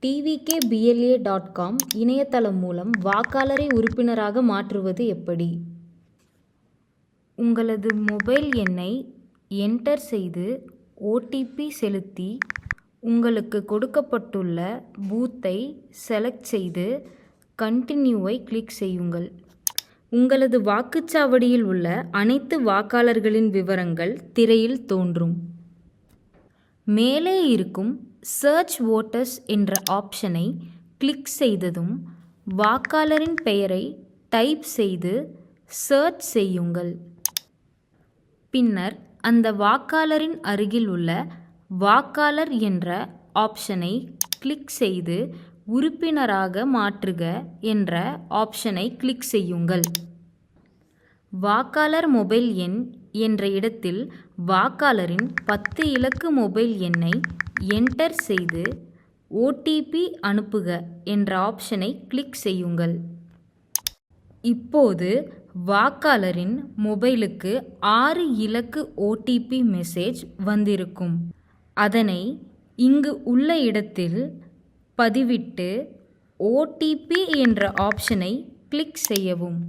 tvkbla.com இணையதளம் மூலம் வாக்காளரை உறுப்பினராக மாற்றுவது எப்படி? உங்களது மொபைல் எண்ணை என்டர் செய்து ஓடிபி செலுத்தி உங்களுக்கு கொடுக்கப்பட்டுள்ள பூத்தை செலக்ட் செய்து கண்டினியூவை கிளிக் செய்யுங்கள். உங்களது வாக்குச்சாவடியில் உள்ள அனைத்து வாக்காளர்களின் விவரங்கள் திரையில் தோன்றும். மேலே இருக்கும் சர்ச் வோட்டர்ஸ் என்ற ஆப்ஷனை கிளிக் செய்ததும் வாக்காளரின் பெயரை டைப் செய்து சர்ச் செய்யுங்கள். பின்னர் அந்த வாக்காளரின் அருகில் உள்ள வாக்காளர் என்ற ஆப்ஷனை கிளிக் செய்து உறுப்பினராக மாற்றுக என்ற ஆப்ஷனை கிளிக் செய்யுங்கள். வாக்காளர் மொபைல் எண் என்ற இடத்தில் வாக்காளரின் 10 இலக்கு மொபைல் எண்ணை என்டர் செய்து ஓடிபி அனுப்புக என்ற ஆப்ஷனை கிளிக் செய்யுங்கள். இப்போது வாக்காளரின் மொபைலுக்கு 6 இலக்கு ஓடிபி மெசேஜ் வந்திருக்கும். அதனை இங்கு உள்ள இடத்தில் பதிவிட்டு ஓடிபி என்ற ஆப்ஷனை கிளிக் செய்யவும்.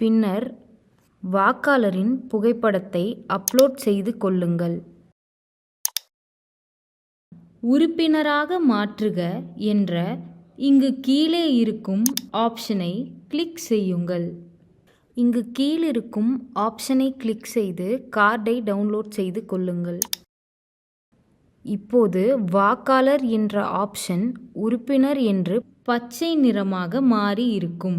பின்னர் வாக்காளரின் புகைப்படத்தை அப்லோட் செய்து கொள்ளுங்கள். உறுப்பினராக மாற்றுக என்ற இங்கு கீழே இருக்கும் ஆப்ஷனை கிளிக் செய்யுங்கள். இங்கு கீழிருக்கும் ஆப்ஷனை கிளிக் செய்து கார்டை டவுன்லோட் செய்து கொள்ளுங்கள். இப்போது வாக்காளர் என்ற ஆப்ஷன் உறுப்பினர் என்று பச்சை நிறமாக மாறி இருக்கும்.